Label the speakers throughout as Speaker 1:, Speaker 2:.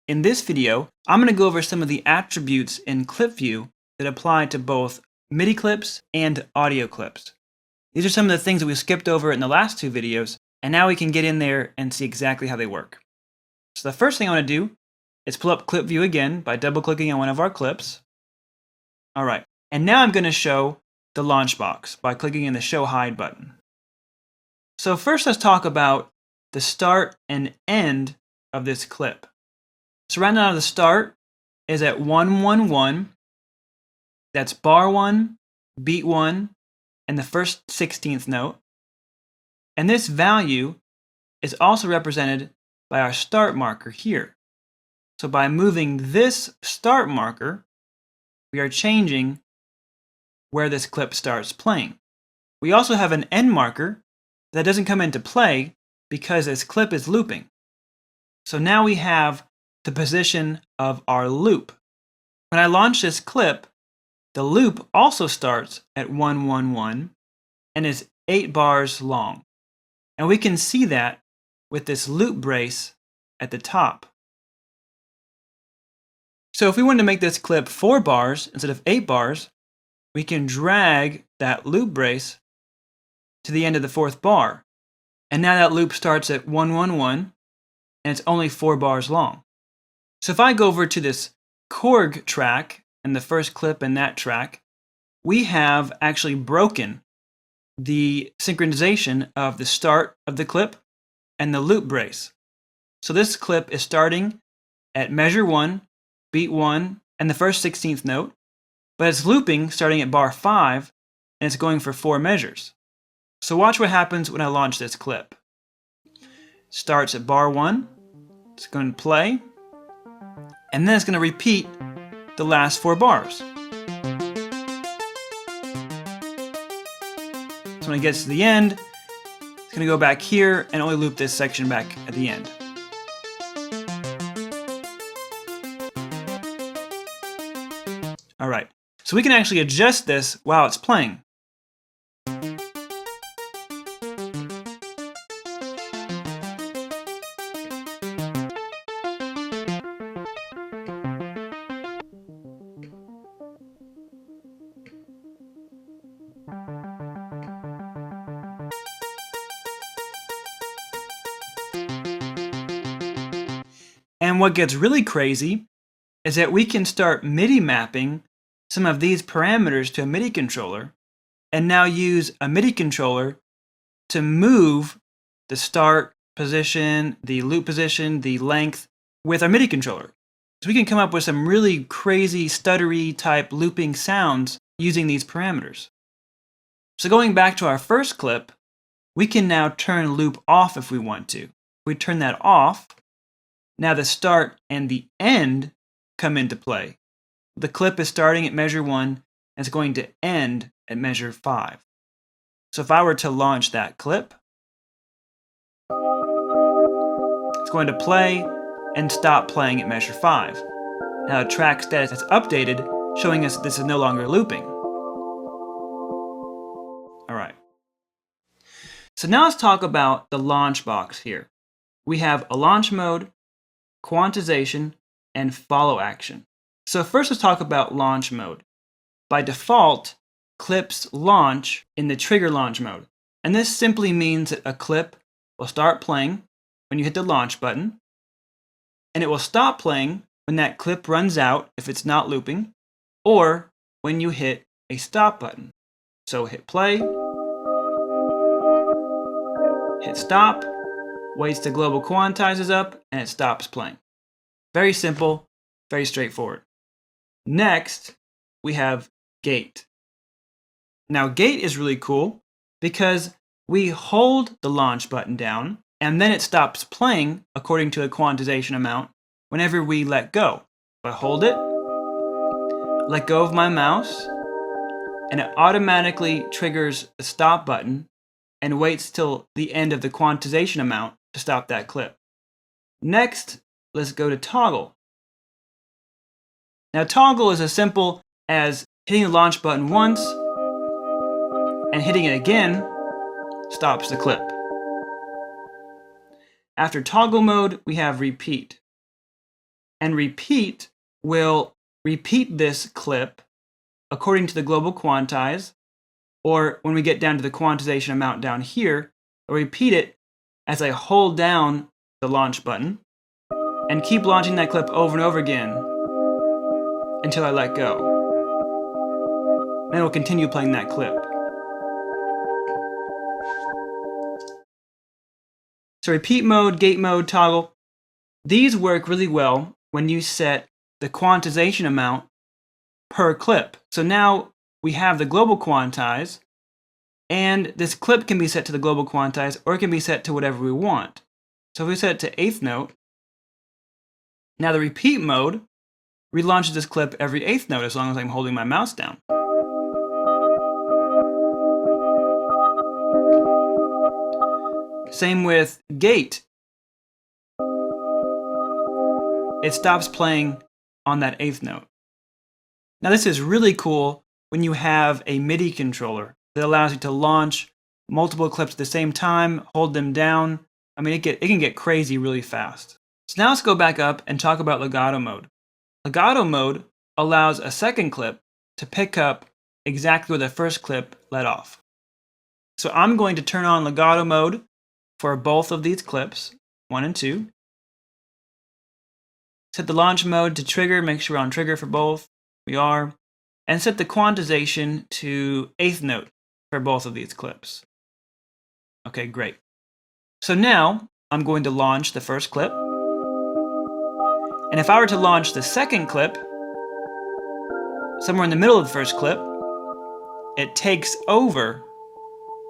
Speaker 1: In this video, I'm going to go over some of the attributes in Clip View that apply to both MIDI clips and audio clips. These are some of the things that we skipped over in the last two videos, and now we can get in there and see exactly how they work. So the first thing I want to do is pull up Clip View again by double-clicking on one of our clips. All right, and now I'm going to show the launch box by clicking in the Show Hide button. So first let's talk about the start and end of this clip. So right now the start is at 1-1-1. That's bar 1, beat 1, and the first 16th note. And this value is also represented by our start marker here. So by moving this start marker, we are changing where this clip starts playing. We also have an end marker that doesn't come into play because this clip is looping. So now we have the position of our loop. When I launch this clip, the loop also starts at 1-1-1 and is 8 bars long. And we can see that with this loop brace at the top. So if we wanted to make this clip 4 bars instead of 8 bars, we can drag that loop brace to the end of the 4th bar. And now that loop starts at 1-1-1 and it's only 4 bars long. So if I go over to this Korg track and the first clip in that track, we have actually broken the synchronization of the start of the clip and the loop brace. So this clip is starting at measure 1, beat 1, and the first 16th note, but it's looping starting at bar 5 and it's going for 4 measures. So watch what happens when I launch this clip. Starts at bar 1, it's going to play, and then it's going to repeat the last 4 bars. So when it gets to the end, it's going to go back here and only loop this section back at the end. All right, so we can actually adjust this while it's playing. And what gets really crazy is that we can start MIDI mapping some of these parameters to a MIDI controller and now use a MIDI controller to move the start position, the loop position, the length with our MIDI controller. So we can come up with some really crazy stuttery type looping sounds using these parameters. So going back to our first clip, we can now turn loop off if we want to. If we turn that off, now the start and the end come into play. The clip is starting at measure 1 and it's going to end at measure 5. So if I were to launch that clip, it's going to play and stop playing at measure 5. Now the track status is updated, showing us that this is no longer looping. All right. So now let's talk about the launch box here. We have a launch mode, quantization, and follow action. So first let's talk about launch mode. By default, clips launch in the trigger launch mode. And this simply means that a clip will start playing when you hit the launch button, and it will stop playing when that clip runs out if it's not looping, or when you hit a stop button. So hit play, hit stop, waits till global quantize is up, and it stops playing. Very simple, very straightforward. Next, we have gate. Now gate is really cool because we hold the launch button down and then it stops playing according to a quantization amount whenever we let go. If I hold it, let go of my mouse, and it automatically triggers the stop button and waits till the end of the quantization amount to stop that clip. Next, let's go to toggle. Now toggle is as simple as hitting the launch button once and hitting it again stops the clip. After toggle mode, we have repeat. And repeat will repeat this clip according to the global quantize, or when we get down to the quantization amount down here, I'll repeat it as I hold down the launch button and keep launching that clip over and over again until I let go. Then it will continue playing that clip. So repeat mode, gate mode, toggle, these work really well when you set the quantization amount per clip. So now we have the global quantize, and this clip can be set to the global quantize, or it can be set to whatever we want. So if we set it to eighth note, now the repeat mode relaunches this clip every eighth note as long as I'm holding my mouse down. Same with gate. It stops playing on that eighth note. Now this is really cool when you have a MIDI controller that allows you to launch multiple clips at the same time, hold them down. I mean, it can get crazy really fast. So now let's go back up and talk about legato mode. Legato mode allows a second clip to pick up exactly where the first clip let off. So I'm going to turn on legato mode for both of these clips, 1 and 2. Set the launch mode to trigger, make sure we're on trigger for both. We are. And set the quantization to eighth note for both of these clips. Okay, great. So now I'm going to launch the first clip. And if I were to launch the second clip, somewhere in the middle of the first clip, it takes over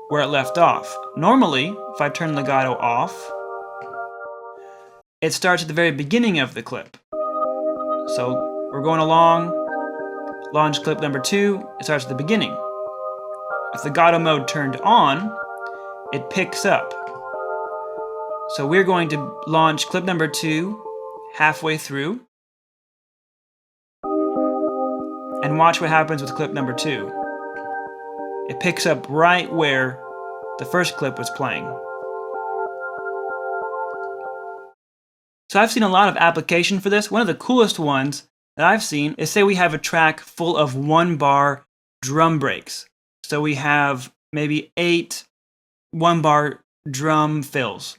Speaker 1: where it left off. Normally, if I turn legato off, it starts at the very beginning of the clip. So we're going along, launch clip number 2, it starts at the beginning. If legato mode turned on, it picks up. So we're going to launch clip number 2 halfway through and watch what happens with clip number 2. It picks up right where the first clip was playing. So I've seen a lot of application for this. One of the coolest ones that I've seen is, say we have a track full of 1-bar drum breaks. So we have maybe 8 1-bar drum fills.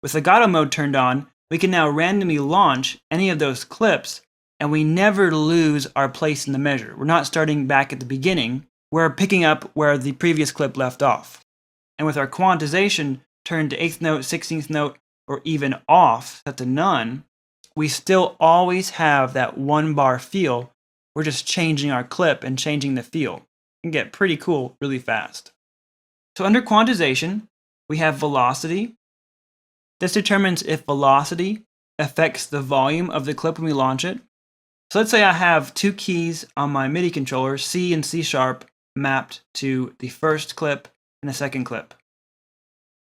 Speaker 1: With legato mode turned on, we can now randomly launch any of those clips, and we never lose our place in the measure. We're not starting back at the beginning. We're picking up where the previous clip left off. And with our quantization turned to 8th note, 16th note, or even off, set to none, we still always have that 1-bar feel. We're just changing our clip and changing the feel. It can get pretty cool really fast. So under quantization, we have velocity. This determines if velocity affects the volume of the clip when we launch it. So let's say I have 2 keys on my MIDI controller, C and C sharp, mapped to the first clip and the second clip.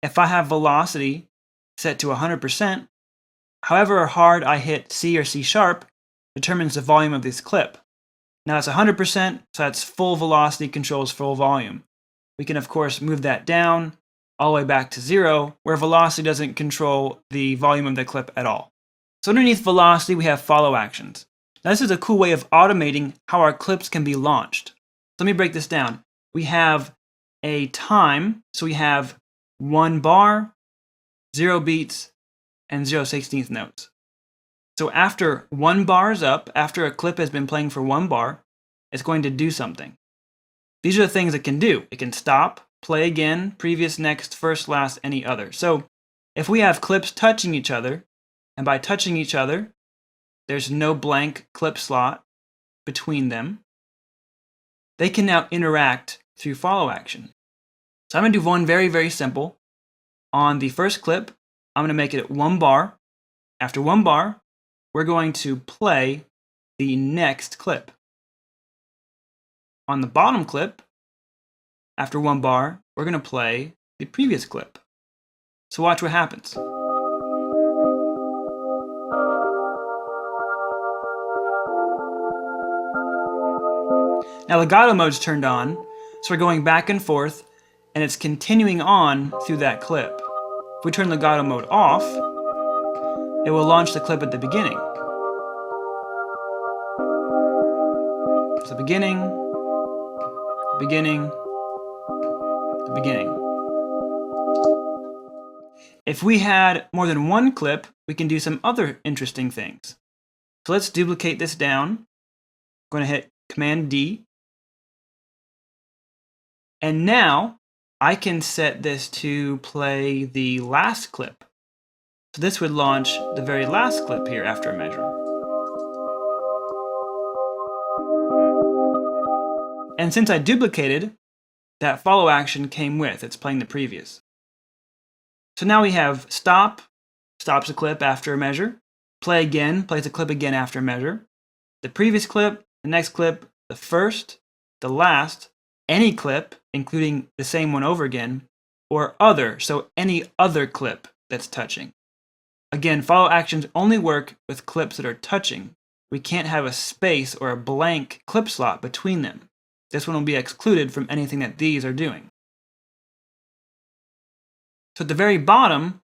Speaker 1: If I have velocity set to 100%, however hard I hit C or C sharp determines the volume of this clip. Now it's 100%, so that's full velocity controls full volume. We can of course move that down all the way back to 0, where velocity doesn't control the volume of the clip at all. So underneath velocity, we have follow actions. Now this is a cool way of automating how our clips can be launched. So let me break this down. We have a time, so we have 1 bar, 0 beats, and 0 16th notes. So after 1 bar is up, after a clip has been playing for 1 bar, it's going to do something. These are the things it can do. It can stop, play again, previous, next, first, last, any other. So if we have clips touching each other, and by touching each other, there's no blank clip slot between them, they can now interact through follow action. So I'm going to do one very, very simple. On the first clip, I'm going to make it 1 bar. After 1 bar, we're going to play the next clip. On the bottom clip, after 1 bar, we're going to play the previous clip. So watch what happens. Now legato mode's turned on, so we're going back and forth, and it's continuing on through that clip. If we turn legato mode off, it will launch the clip at the beginning. beginning, the beginning, the beginning. If we had more than one clip, we can do some other interesting things. So let's duplicate this down. I'm going to hit Command D. And now I can set this to play the last clip. So this would launch the very last clip here after a measure. And since I duplicated, that follow action came with. It's playing the previous. So now we have stop, stops a clip after a measure. Play again, plays a clip again after a measure. The previous clip, the next clip, the first, the last, any clip, including the same one over again, or other, so any other clip that's touching. Again, follow actions only work with clips that are touching. We can't have a space or a blank clip slot between them. This one will be excluded from anything that these are doing. So at the very bottom,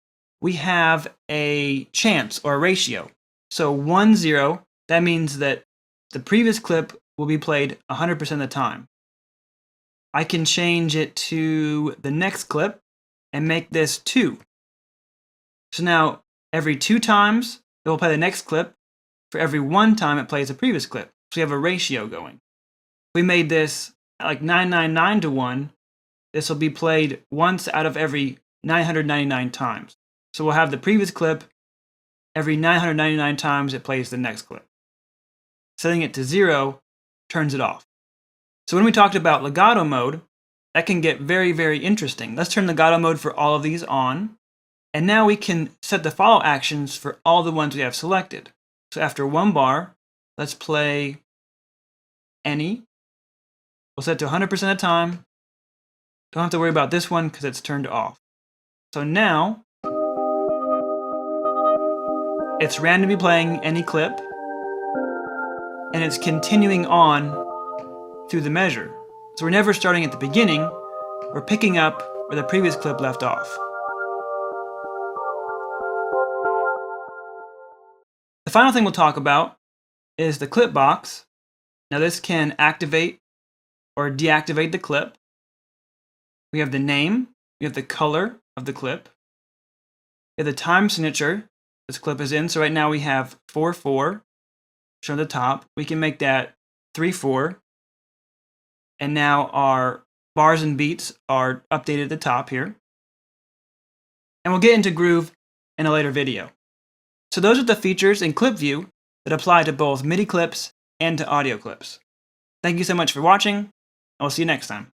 Speaker 1: we have a chance or a ratio. So 1, 0, that means that the previous clip will be played 100% of the time. I can change it to the next clip and make this 2. So now every 2 times it will play the next clip. For every 1 time it plays the previous clip. So we have a ratio going. We made this like 999 to 1. This will be played once out of every 999 times. So we'll have the previous clip every 999 times it plays the next clip. Setting it to 0 turns it off. So when we talked about legato mode, that can get very, very interesting. Let's turn legato mode for all of these on. And now we can set the follow actions for all the ones we have selected. So after 1 bar, let's play any. We'll set to 100% of the time. Don't have to worry about this one because it's turned off. So now, it's randomly playing any clip, and it's continuing on through the measure. So we're never starting at the beginning, we're picking up where the previous clip left off. The final thing we'll talk about is the clip box. Now this can activate or deactivate the clip. We have the name, we have the color of the clip, we have the time signature this clip is in. So right now we have 4/4 shown at the top. We can make that 3/4. And now our bars and beats are updated at the top here. And we'll get into Groove in a later video. So those are the features in Clip View that apply to both MIDI clips and to audio clips. Thank you so much for watching. I'll see you next time.